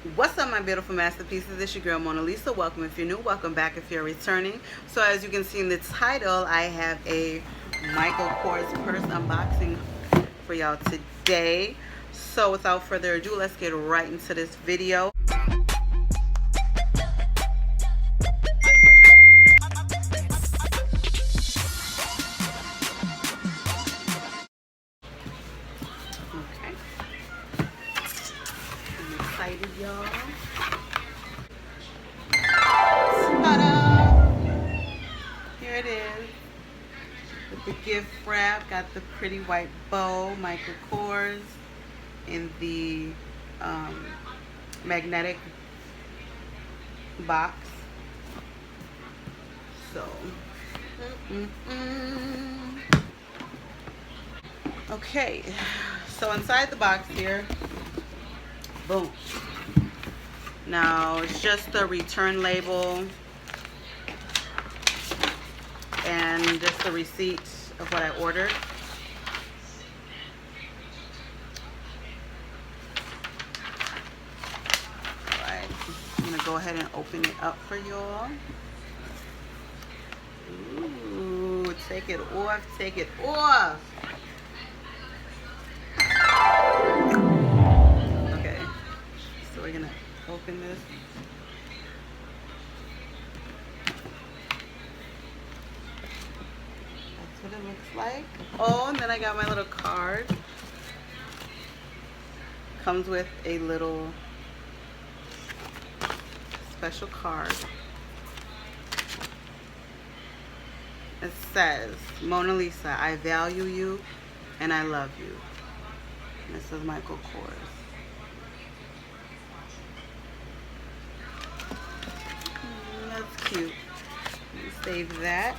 What's up, my beautiful masterpieces? It's your girl Mona Lisa. Welcome if you're new, welcome back if you're returning. So as you can see in the title, I have a Michael Kors purse unboxing for y'all today. So without further ado, let's get right into this video. Okay, I'm excited, y'all. Ta-da! Here it is. With the gift wrap, got the pretty white bow, Michael Kors, in the magnetic box. So, okay. So inside the box here, boom. Now it's just the return label and just the receipt of what I ordered. Alright, I'm gonna go ahead and open it up for y'all. Ooh, take it off, take it off. Okay, so we're gonna open this. That's what it looks like. Oh, and then I got my little card. Comes with a little special card. It says, Mona Lisa, I value you and I love you. And this is Michael Kors. That's cute. Let me save that.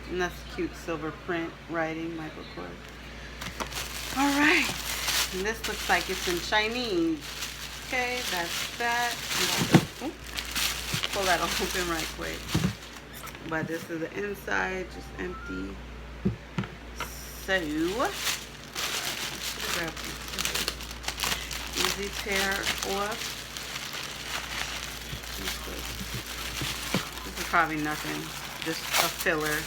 And that's cute silver print writing, Michael Kors. Alright. And this looks like it's in Chinese. Okay, that's that. Ooh, pull that open right quick. But this is the inside, just empty. So, easy tear off. This is probably nothing, just a filler.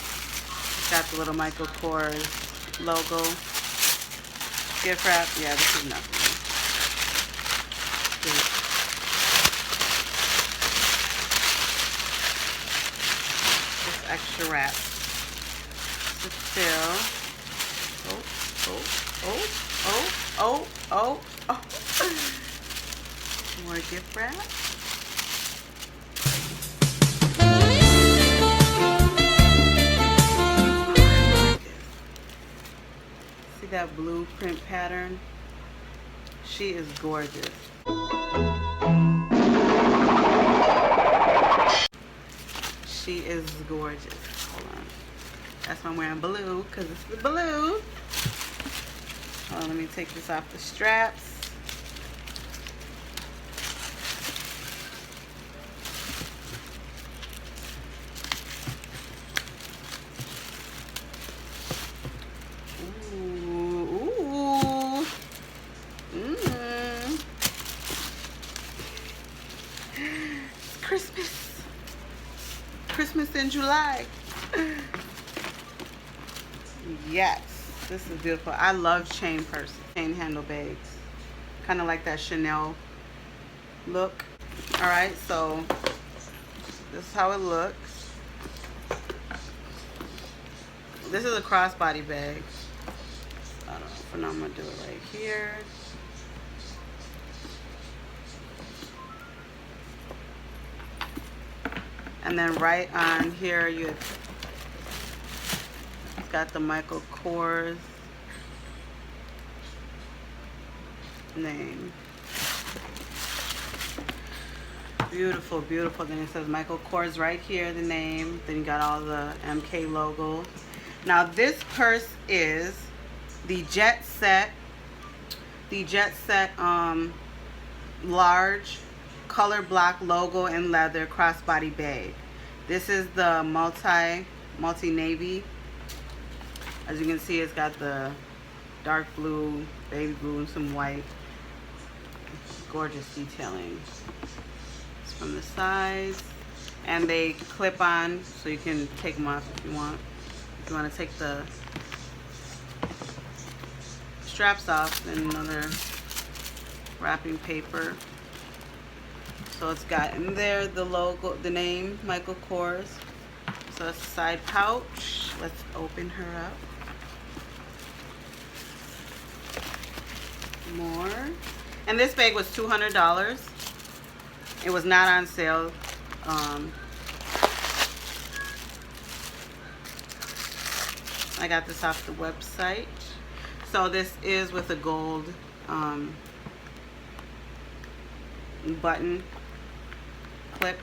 Got the little Michael Kors logo. Gift wrap, yeah, this is nothing. Just extra wrap to fill. Oh. More gift wrap. See that blue print pattern? She is gorgeous. She is gorgeous. Hold on. That's why I'm wearing blue, because it's the blue. Hold on, let me take this off the straps. Christmas in July. Yes, this is beautiful. I love chain purses, chain handle bags. Kind of like that Chanel look. All right, so this is how it looks. This is a crossbody bag. I don't know, for now I'm gonna do it right here. And then right on here, it's got the Michael Kors name. Beautiful, beautiful. Then it says Michael Kors right here, the name. Then you got all the MK logos. Now this purse is the Jet Set large color block logo and leather crossbody bag. This is the multi navy As you can see, it's got the dark blue, baby blue, and some white. Gorgeous detailing. It's from the sides, and they clip on, so you can take them off if you want. If you want to take the straps off, then another wrapping paper. So it's got in there the logo, the name, Michael Kors. So it's a side pouch. Let's open her up. More. And this bag was $200. It was not on sale. I got this off the website. So this is with a gold button clip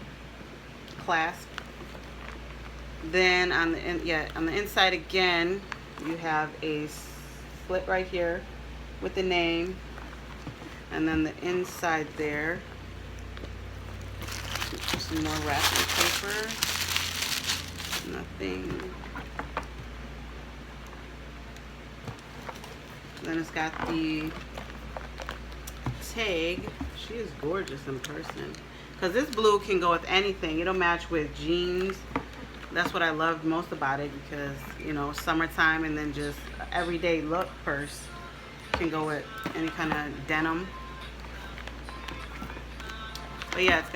clasp. Then on the inside again, you have a slit right here with the name, and then the inside there, some more wrapping paper. Nothing. Then it's got the tag. She is gorgeous in person, because this blue can go with anything. It'll match with jeans. That's what I loved most about it, because, you know, summertime and then just everyday look purse can go with any kind of denim. But yeah, it's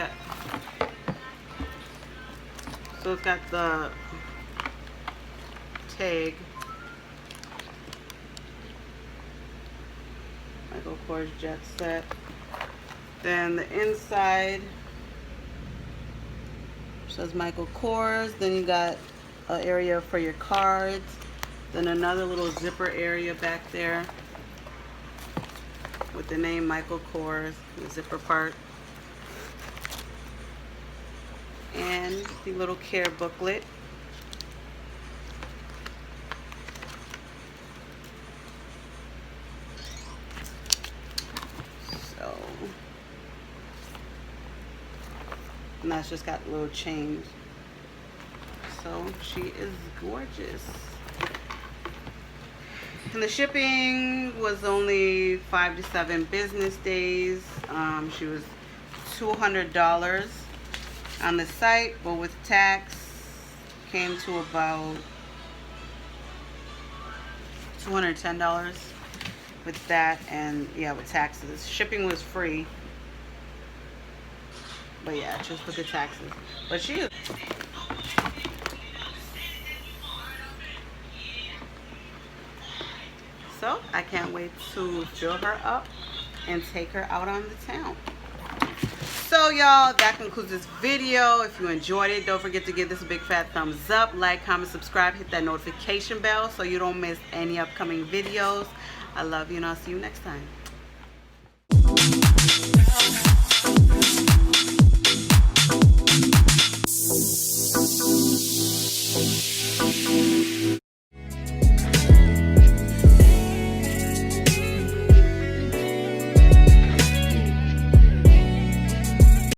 got the tag, Michael Kors Jet Set. Then the inside says Michael Kors. Then you got an area for your cards. Then another little zipper area back there with the name Michael Kors, the zipper part. And the little care booklet. So, and that's just got little chains. So she is gorgeous. And the shipping was only 5 to 7 business days. She was $200 on the site, but with tax came to about $210 with that, and yeah, with taxes. Shipping was free, but yeah, just with the taxes. But she is so I can't wait to fill her up and take her out on the town. So y'all, that concludes this video. If you enjoyed it, don't forget to give this a big fat thumbs up, like, comment, subscribe, hit that notification bell so you don't miss any upcoming videos. I love you, and I'll see you next time.